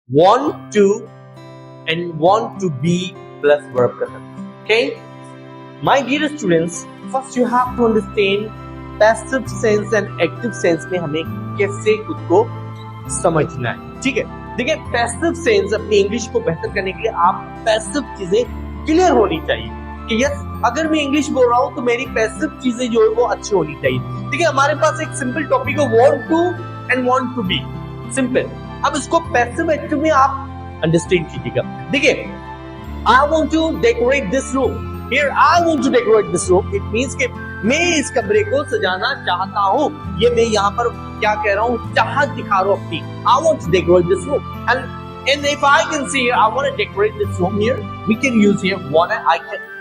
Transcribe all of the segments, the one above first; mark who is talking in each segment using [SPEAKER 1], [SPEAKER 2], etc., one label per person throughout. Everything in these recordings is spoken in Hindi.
[SPEAKER 1] want to and want to be plus verb का था. Okay, my dear students, first you have to understand passive sense and active sense में हमें कैसे खुद को समझना है. ठीक है, देखिए पैसिव सेंस अपनी इंग्लिश को बेहतर करने के लिए आप पैसिव चीजें क्लियर होनी चाहिए कि यस अगर मैं इंग्लिश बोल रहा हूँ तो मेरी पैसिव चीजें जो है वो अच्छी होनी चाहिए. देखिए हमारे पास एक सिंपल टॉपिक है want to and want to be. Simple. अब इसको पैसिव एक्टिव में आप अंडरस्टैंड कीजिएगा. देखिए I want to decorate this room. Here I want to decorate this room. It means कि मैं इस कमरे को सजाना चाहता हूँ. ये मैं यहाँ पर क्या कह रहा हूँ, चाहत दिखा रहा हूँ अपनी. I want to decorate this room and if I can see here, I want to decorate this room here. We can use here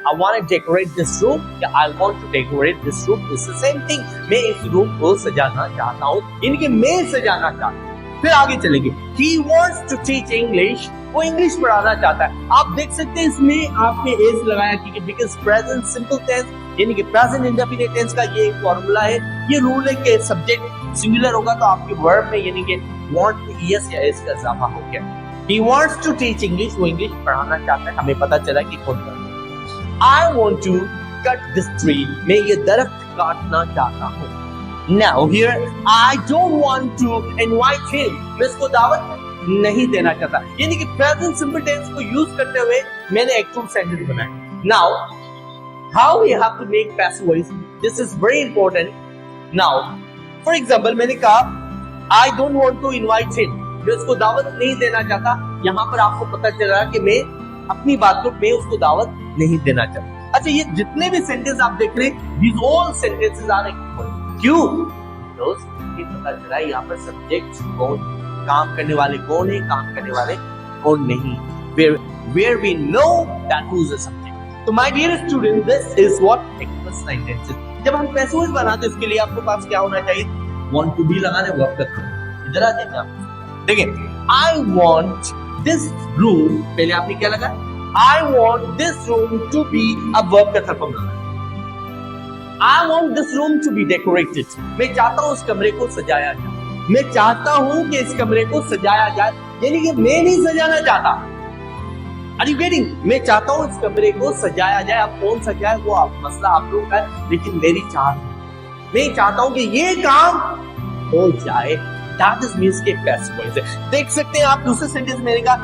[SPEAKER 1] I want to decorate this room. Yeah, I want to decorate this room. It's the same thing. मैं इस रूम को सजाना चाहता हूँ. इनके मैं सजाना चाहता हूँ. फिर आगे चलेंगे. He wants to teach English. वो इंग्लिश पढ़ाना चाहता है. आप देख सकते हैं इसमें आपने एज लगाया क्योंकि because present simple tense यानी कि प्रेजेंट इंडेफिनिट टेंस का ये एक फॉर्मूला है. ये रूल है कि सब्जेक्ट सिंगुलर होगा तो आपके वर्ब में यानी कि want में es या s का इजाफा हो गया. He wants to teach English. वो इंग्लिश पढ़ाना चाहता है. हमें पता चला कि कौन सा. I want to cut this tree. मैं ये दरख्त काटना चाहता हूँ. Now here I don't want to invite him. मैं इसको दावत नहीं देना चाहता. यानी कि प्रेजेंट सिंपल टेंस को यूज करते हुए मैंने एक्चुअल सेंटेंस बनाया. Now how we have to make passive voice. This is very important. Now for example मैंने कहा I don't want to invite him. मैं उसको दावत नहीं देना चाहता. यहाँ पर आपको पता चल रहा है कि मैं अपनी बात को मैं उसको दावत नहीं देना चाहता. अच्छा ये जितने भी सेंटेंस आप देख रहे हैं these all sentences are equal. क्यों? Because ये पता चला है यहाँ पर सब्जेक्ट कौन, काम करने वाले कौन है, काम करने वाले कौन नहीं. Where we know that who is the subject. तो my dear student, this is what equal sentences. जब हम पैसिव वॉइस बनाते हैं इसके लिए आपके पास क्या होना चाहिए? Want to be लगाने वर्ब करते हैं. इधर आ जाइए आप. देखिए I want this room. पहले आपने क्या लगा? I want this room to be a verb का फॉर्म लगा. I want this room to be decorated. मैं चाहता हूँ इस कमरे को सजाया जाए. मैं चाहता हूँ कि इस कमरे को सजाया जाए. यानी कि मैं नहीं सजाना चाहता. Are you getting? मैं चाहता हूँ इस कमरे को सजाया जाए. अब कौन सजाए वो आप मसला आप लोग का है, लेकिन मेरी चाहत मैं चाहता हूँ कि ये काम हो जाए. That is means के पैसिव वॉइस है. देख सकते हैं आप दूसरे सेंटेंस में कहा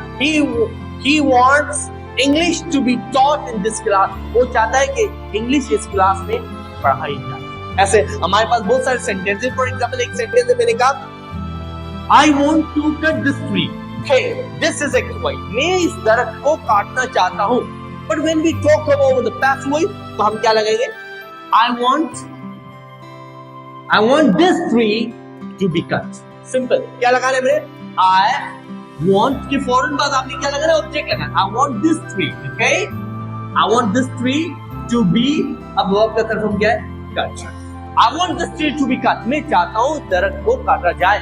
[SPEAKER 1] he wants English to be taught in this class. वो चाहता है कि इंग्लिश इस क्लास में पढ़ाई जाए. ऐसे हमारे पास बहुत सारे सेंटेंस है. फॉर एग्जांपल एक सेंटेंस है मैंने कहा I want to cut this tree. Hey, this is XY. मैं इस दरख्त को काटना चाहता हूँ. But when we talk about the passive voice तो हम क्या लगाएंगे? I want this tree to be cut. Simple. क्या लगाना है मेरे? I want के फौरन बाद आपने क्या लगाना है? ऑब्जेक्ट लगाना. I want this tree. Okay? I want this tree to be अब वर्ब का फॉर्म क्या है? cut. I want this tree to be cut. मैं चाहता हूँ दरख्त को काटा जाए.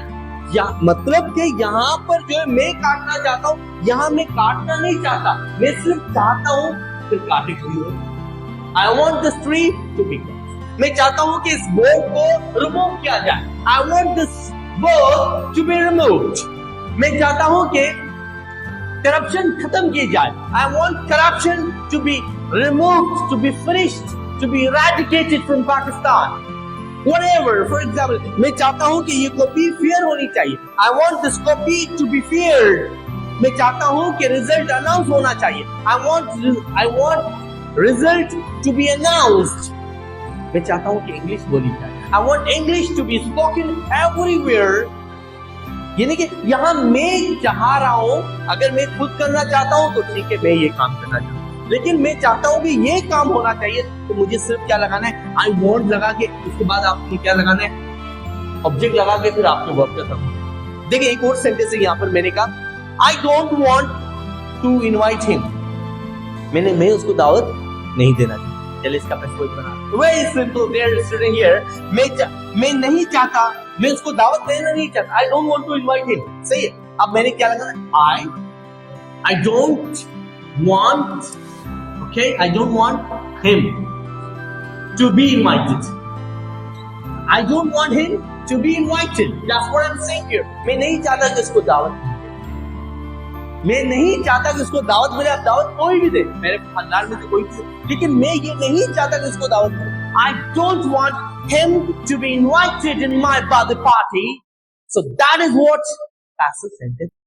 [SPEAKER 1] या मतलब कि यहाँ पर जो है मैं काटना चाहता हूँ. यहाँ मैं काटना नहीं चाहता. मैं सिर्फ चाहता हूँ फिर काटे कोई हो. I want this tree to be cut. मैं चाहता हूँ कि इस बोर्ड को रिमूव किया जाए. I want this board to be removed. मैं चाहता हूं कि करप्शन खत्म की जाए. I want corruption to be removed, to be finished, to be eradicated from Pakistan. Whatever. For example, मैं चाहता हूं कि ये कॉपी फेयर होनी चाहिए. I want this copy to be feared. मैं चाहता हूं कि रिजल्ट अनाउंस होना चाहिए. I want result to be announced. मैं चाहता हूं कि इंग्लिश बोली जाए. I want English to be spoken everywhere. यानी कि यहाँ मैं चाह रहा हूँ. अगर मैं खुद करना चाहता हूँ तो ठीक है मैं ये काम करना चाहता हूँ, लेकिन मैं चाहता हूँ कि ये काम होना चाहिए तो मुझे सिर्फ क्या लगाना है? I want लगा के उसके बाद आपको क्या लगाना है? ऑब्जेक्ट लगा के फिर आपके वर्ब का फॉर्म. देखिए एक और सेंटेंस है यहाँ पर मैंने कहा I don't want to invite him. मैं उसको दावत नहीं देना चाहता. चलिए इसका पैसिव बना. Very simple. Dear student here, मैं नहीं चाहता, मैं उसको दावत देना नहीं चाहता. I don't want to invite him. सही है. अब मैंने क्या लगाना? I don't want. Okay, I don't want him to be invited. I don't want him to be invited. That's what I'm saying here. मैं नहीं चाहता कि उसको दावत. मैं नहीं चाहता कि उसको दावत मिले, आप दावत कोई भी दे, मेरे खानदान में से कोई भी, लेकिन मैं ये नहीं चाहता कि उसको दावत मिले. I don't want him to be invited in my birthday party. So that is what passive sentence